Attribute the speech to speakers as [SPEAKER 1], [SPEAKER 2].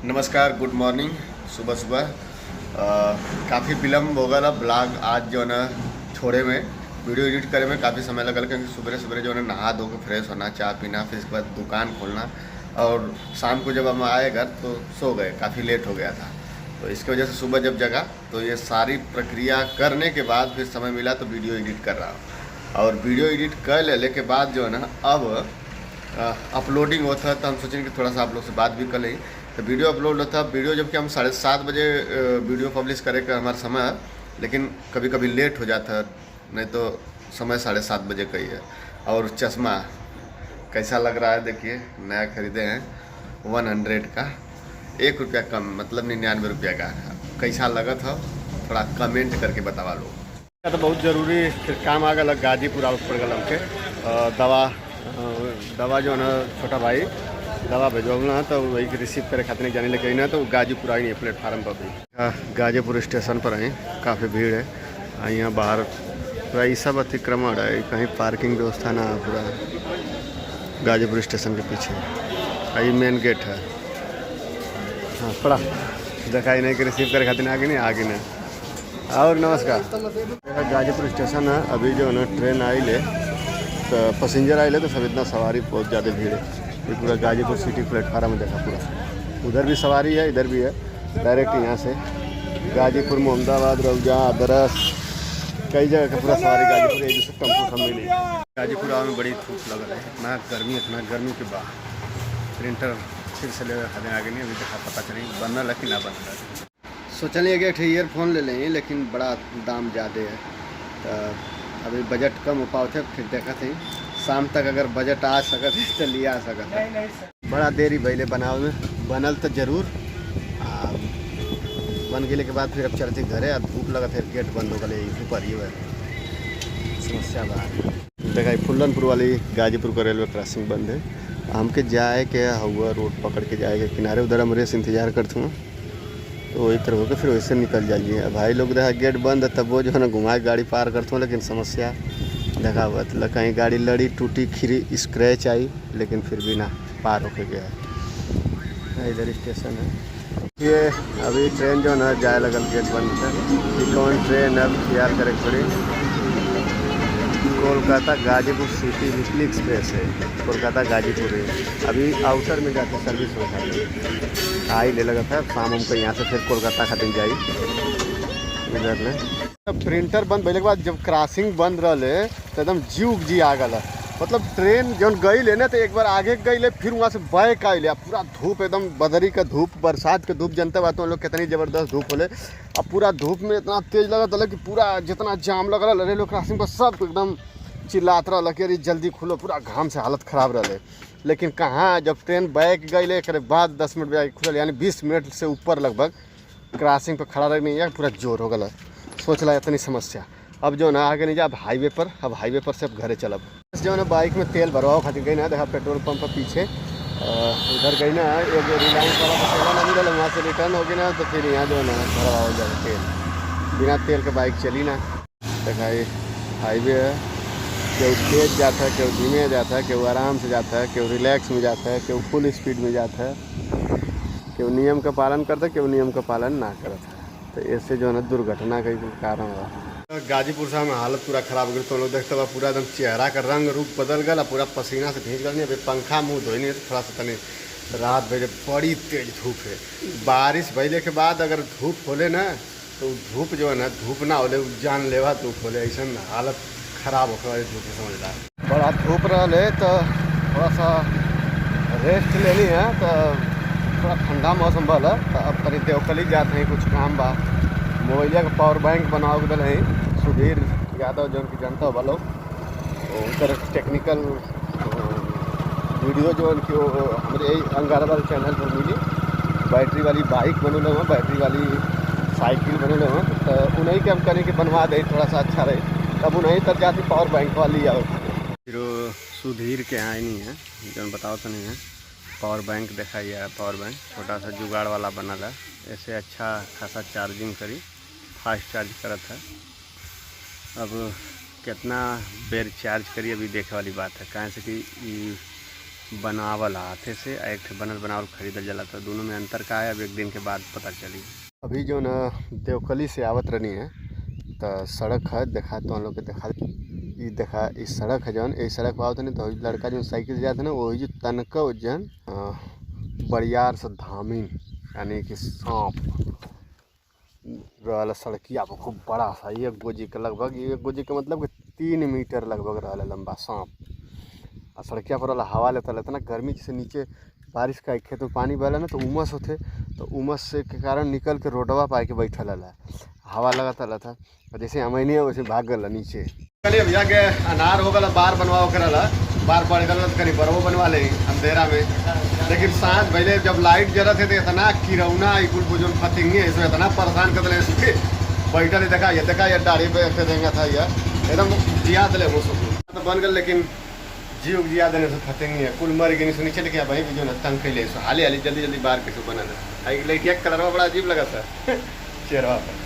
[SPEAKER 1] नमस्कार, good morning. सुबह सुबह काफ़ी विलम्ब हो गया ब्लॉग आज जो है ना छोड़े में वीडियो एडिट करे में काफ़ी समय लगा, क्योंकि सुबह सुबह जो है ना नहा धो के फ्रेश होना, चाय पीना, फिर इसके बाद दुकान खोलना और शाम को जब हम आए घर तो सो गए, काफ़ी लेट हो गया था। तो इसकी वजह से सुबह जब जगा तो ये सारी प्रक्रिया करने के बाद फिर समय मिला तो वीडियो एडिट कर रहा हूँ। और वीडियो एडिट कर लेने के बाद जो है ना अब अपलोडिंग होता है, तो हम सोचेंगे कि थोड़ा सा आप लोग से बात भी कर लें। तो वीडियो अपलोड होता है, वीडियो जबकि हम 7:30 बजे वीडियो पब्लिश करे का हमारा समय है, लेकिन कभी कभी लेट हो जाता है, नहीं तो समय 7:30 बजे का ही है। और चश्मा कैसा लग रहा है देखिए, नया खरीदे हैं 100 का, 1 रुपया कम, मतलब 99 रुपया का। कैसा लगा था थोड़ा कमेंट करके बतावा लो। तो बहुत ज़रूरी फिर काम आ गया, गाजीपुर आउट पड़ गया हमके दवा जो है ना छोटा भाई दवा भेजवाना है, तो वही रिसीव करे खातिर जाने लेके आई ना, तो गाजीपुर आई नहीं प्लेटफार्म पर भी। गाजीपुर स्टेशन पर आई, काफ़ी भीड़ है यहाँ बाहर, पूरा ये सब अतिक्रमण है, कहीं पार्किंग व्यवस्था ना है। पूरा गाजीपुर स्टेशन के पीछे ये मेन गेट है। हाँ थोड़ा दिखाई नहीं कि रिसीव करे खातिर आगे नहीं। और नमस्कार, गाजीपुर स्टेशन है। अभी जो है ना ट्रेन आई ले तो पैसेंजर आए तो सब इतना सवारी बहुत ज़्यादा भीड़ है। ये पूरा गाजीपुर सिटी प्लेटफार्म में देखा, पूरा उधर भी सवारी है, इधर भी है। डायरेक्ट यहाँ से गाजीपुर, मोहम्मदाबाद, रौजा, आदरस, कई जगह का पूरा सवारी गाजीपुर एक दूसरे टेम्पो सब मिली। गाजीपुर आने में बड़ी धूप लग रही है, इतना गर्मी के बाद प्रिंटर फिर से ले आगे नहीं, अभी तक पता चली बनल है कि ना बनल। सोचलिए कि एक ईयरफोन ले लें, लेकिन बड़ा दाम ज़्यादा है, तो अभी बजट कम हो पाते, फिर देखा थे शाम तक अगर बजट आ सकते तो लिया सकते। बड़ा देरी पहले बनाओ में बनल तो जरूर बन गए के बाद फिर अब चलते घरे, धूप लगा फिर गेट बंद हो गए ऊपर ही समस्या बाहर। देखा फुल्लनपुर वाली गाजीपुर का रेलवे क्रॉसिंग बंद है, हमके जाए के हुआ रोड पकड़ के जाएगा किनारे, उधर हम रेस इंतजार करते हूँ, तो वही तरह होकर फिर वैसे निकल जाइए। भाई लोग देखा गेट बंद है, तब वो जो है ना घुमा गाड़ी पार करता हूँ, लेकिन समस्या देखा हुआ तो कहीं गाड़ी लड़ी टूटी खिरी स्क्रैच आई, लेकिन फिर भी ना पार होके गया है। इधर स्टेशन है ये, अभी ट्रेन जो है ना जाए लगल गेट बंद है, कि कौन ट्रेन अब तैयार करे पड़ी। Kolkata Ghazipur city weekly express है, कोलकाता गाजीपुर है। अभी आउटर में जाके सर्विस हो जाती आई ले लगा था, शाम हमको यहाँ से फिर कोलकाता खातिर जाई इधर ने। प्रिंटर बंद भैले के बाद जब क्रॉसिंग बंद रहे तो एकदम जी आ गया, मतलब ट्रेन जब गई ले ना तो एक बार आगे गई ले, फिर वहाँ से बैक आई ले, पूरा धूप एकदम बदरी का धूप, बरसात के धूप, जनता बात हम लोग कितनी ज़बरदस्त धूप होले। अब पूरा धूप में इतना तेज लगा था कि पूरा जितना जाम लग रहा रेलवे क्रॉसिंग पर सब एकदम चिल्लात रहा कि अरे जल्दी खुलो, पूरा घाम से हालत ख़राब रहे। लेकिन कहाँ जब ट्रेन बैक गई ले के बाद 10 मिनट में खुल, यानी 20 मिनट से ऊपर लगभग क्रॉसिंग पर खड़ा रह नहीं है, पूरा जोर हो गया। सोच ला इतनी समस्या। अब जो ना आगे नहीं जा, अब हाईवे पर, अब हाईवे पर से अब घरे चलब। जो है ना बाइक में तेल भरवाओ खातिर गई ना, देखा पेट्रोल पंप पर पीछे उधर गई ना, एक रिलायंस वाला का तेल ना मिला, वहाँ से रिटर्न हो गई ना, तो फिर यहाँ जो है ना भरवाओ जाए तेल। बिना तेल के बाइक चली ना। देखा ये हाईवे है, केहू तेज जाता है, केहू धीमे जाता है, केहू आराम से जाता है, केहू रिलैक्स में जाता है, केहू फुल स्पीड में जाता है, केहू नियम का पालन करता है, केहू नियम का पालन ना करता है, तो ऐसे जो है ना दुर्घटना का कारण हुआ। गाजीपुर से हमें हालत पूरा खराब हो गई, तो लोग देखते हुआ पूरा एकदम चेहरा का रंग रूप बदल गया, पूरा पसीना से भीज गया। अभी पंखा मुँह धोई नहीं, थोड़ा सा तनी रात भेजे, बड़ी तेज धूप है। बारिश भैले के बाद अगर धूप होले ना, तो धूप जो है ना धूप ना होले जानलेवा धूप होले, ऐसा हालत खराब होकर धूप समझदार। बड़ा धूप रहे तो थोड़ा सा रेस्ट लेनी है, तो थोड़ा ठंडा मौसम भल है, तो अब तनी देवकली जाते हैं, कुछ काम बा। मोबाइलिया का पावर बैंक बनाओ के दिल है सुधीर यादव, जो उनकी जनता वालों उधर टेक्निकल वीडियो जो उनकी हमारे यही अंगारा वाले चैनल पर मिली। बैटरी वाली बाइक बनने हुए, बैटरी वाली साइकिल बनने हुए, तो उन्हीं के हम करें कि बनवा दे, थोड़ा सा अच्छा रहे, तब उन्हीं तक जाती पावर बैंक वाली आओ। फिर सुधीर के यहाँ नहीं है, जो बताओ तो नहीं है। पावर बैंक दिखाई है, पावर बैंक छोटा सा जुगाड़ वाला बना है, ऐसे अच्छा खासा चार्जिंग करी, फास्ट चार्ज करत है। अब कितना बेर चार्ज करी अभी देखे वाली बात है, कहाँ से कि बनावल हाथे से आ एक ठे बनल बनावल खरीदल जाला। तो दोनों में अंतर का है अब एक दिन के बाद पता चली। अभी जो न देवकली से आवत रहनी है तो सड़क है, देखा तो हम लोग के देखा इस सड़क है जौन, इस सड़क पर आवत नहीं तो लड़का जो साइकिल से जाता है ना वही जो तनका उज्जैन बड़ियार से धामीन यानी कि सांप रहल सड़किया पर खूब बड़ा सा एक गोजी के लगभग, एक गोजी के मतलब कि 3 मीटर लगभग रहल लंबा सांप। आ सड़किया पर रहल हवा लेता लेता ना गर्मी जैसे नीचे बारिश का खेत में पानी बहला ना तो उमस होते, तो उमस से के कारण निकल के रोडवा पर आके बैठल है, हवा लगाता रहता जैसे अमैनी वैसे भाग गल नीचे। चलिए भैया के अनार हो गल बार बनवाओ करल बार पड़ गल तो कहीं बरवो बनवा ले अंधेरा में, लेकिन सांझ पहले जब लाइट जरत है तो इतना किरौना कुल बुजुर्ग फतिंगे इसमें इतना परेशान कर दिले बैठल देखा ये डाड़ी पे देंगे था ये एकदम जिया दिले मुझको तो बन गल, लेकिन जीव जिया देने से फतेंगे कुल मर गई से नीचे लेके भाई जो ना तंग कैले हाली हाली जल्दी जल्दी बाहर कैसे बना है। लाइट कलर में बड़ा अजीब लगा था चेहरा पर।